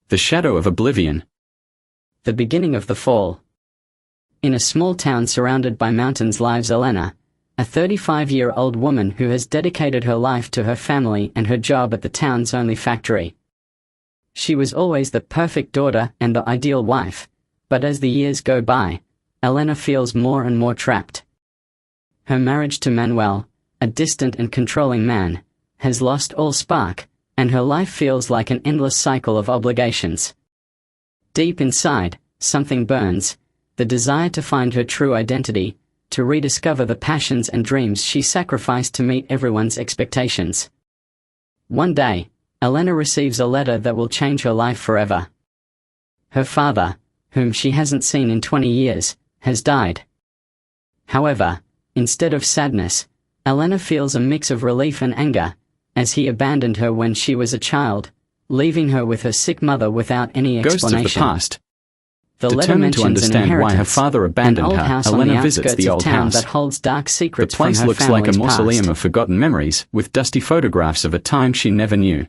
The shadow of Oblivion. The beginning of the fall. In a small town surrounded by mountains lives Elena, a 35-year-old woman who has dedicated her life to her family and her job at the town's only factory. She was always the perfect daughter and the ideal wife, but as the years go by, Elena feels more and more trapped. Her marriage to Manuel, a distant and controlling man, has lost all spark, and her life feels like an endless cycle of obligations. Deep inside, something burns, the desire to find her true identity, to rediscover the passions and dreams she sacrificed to meet everyone's expectations. One day, Elena receives a letter that will change her life forever. Her father, whom she hasn't seen in 20 years, has died. However, instead of sadness, Elena feels a mix of relief and anger, as he abandoned her when she was a child, leaving her with her sick mother without any explanation. Ghost of the past. The Determined to understand why her father abandoned her, Elena visits the old house. That holds dark secrets. The place looks like a mausoleum of forgotten memories, with dusty photographs of a time she never knew.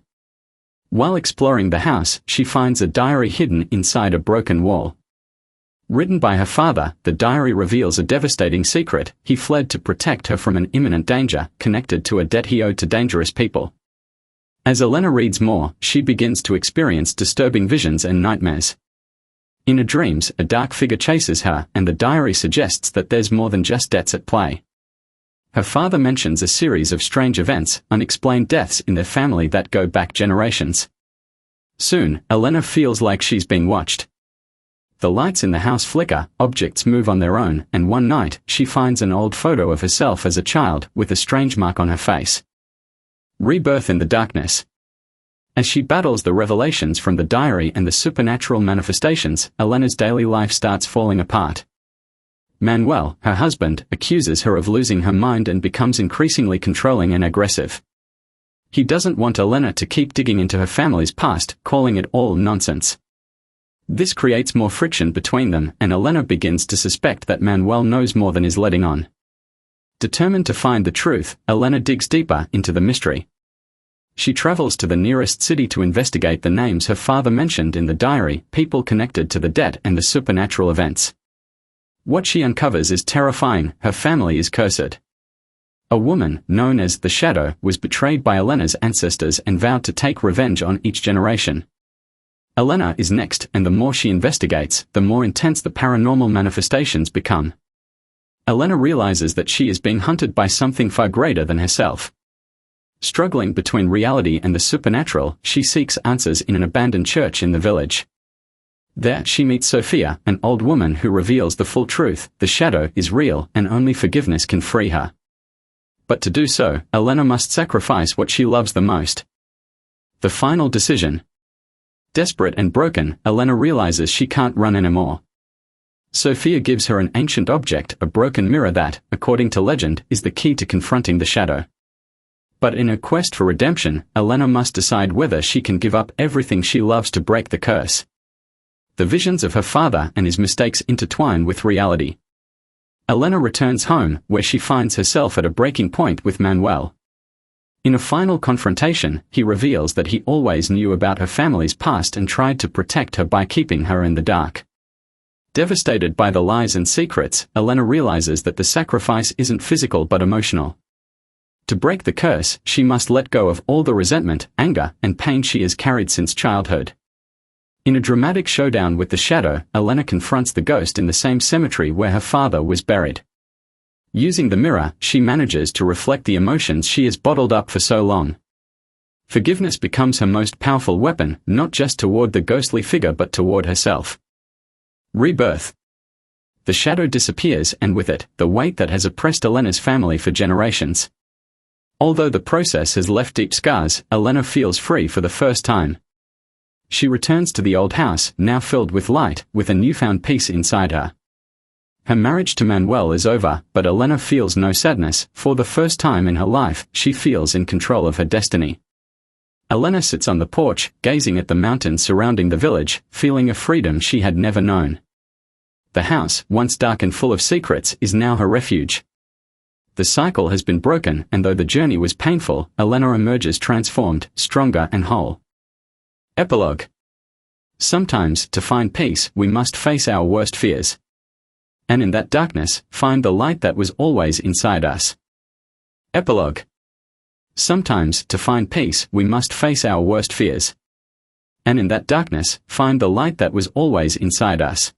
While exploring the house, she finds a diary hidden inside a broken wall. Written by her father, the diary reveals a devastating secret: he fled to protect her from an imminent danger, connected to a debt he owed to dangerous people. As Elena reads more, she begins to experience disturbing visions and nightmares. In her dreams, a dark figure chases her, and the diary suggests that there's more than just debts at play. Her father mentions a series of strange events, unexplained deaths in their family that go back generations. Soon, Elena feels like she's being watched. The lights in the house flicker, objects move on their own, and one night, she finds an old photo of herself as a child, with a strange mark on her face. Rebirth in the darkness. As she battles the revelations from the diary and the supernatural manifestations, Elena's daily life starts falling apart. Manuel, her husband, accuses her of losing her mind and becomes increasingly controlling and aggressive. He doesn't want Elena to keep digging into her family's past, calling it all nonsense. This creates more friction between them, and Elena begins to suspect that Manuel knows more than is letting on. Determined to find the truth, Elena digs deeper into the mystery. She travels to the nearest city to investigate the names her father mentioned in the diary, people connected to the debt and the supernatural events. What she uncovers is terrifying: her family is cursed. A woman, known as the Shadow, was betrayed by Elena's ancestors and vowed to take revenge on each generation. Elena is next, and the more she investigates, the more intense the paranormal manifestations become. Elena realizes that she is being hunted by something far greater than herself. Struggling between reality and the supernatural, she seeks answers in an abandoned church in the village. There she meets Sophia, an old woman who reveals the full truth: the shadow is real, and only forgiveness can free her. But to do so, Elena must sacrifice what she loves the most. The final decision. Desperate and broken, Elena realizes she can't run anymore. Sophia gives her an ancient object, a broken mirror that, according to legend, is the key to confronting the shadow. But in her quest for redemption, Elena must decide whether she can give up everything she loves to break the curse. The visions of her father and his mistakes intertwine with reality. Elena returns home, where she finds herself at a breaking point with Manuel. In a final confrontation, he reveals that he always knew about her family's past and tried to protect her by keeping her in the dark. Devastated by the lies and secrets, Elena realizes that the sacrifice isn't physical but emotional. To break the curse, she must let go of all the resentment, anger, and pain she has carried since childhood. In a dramatic showdown with the shadow, Elena confronts the ghost in the same cemetery where her father was buried. Using the mirror, she manages to reflect the emotions she has bottled up for so long. Forgiveness becomes her most powerful weapon, not just toward the ghostly figure but toward herself. Rebirth. The shadow disappears, and with it, the weight that has oppressed Elena's family for generations. Although the process has left deep scars, Elena feels free for the first time. She returns to the old house, now filled with light, with a newfound peace inside her. Her marriage to Manuel is over, but Elena feels no sadness. For the first time in her life, she feels in control of her destiny. Elena sits on the porch, gazing at the mountains surrounding the village, feeling a freedom she had never known. The house, once dark and full of secrets, is now her refuge. The cycle has been broken, and though the journey was painful, Elena emerges transformed, stronger and whole. Epilogue. Sometimes, to find peace, we must face our worst fears. And in that darkness, find the light that was always inside us. Epilogue. Sometimes, to find peace, we must face our worst fears. And in that darkness, find the light that was always inside us.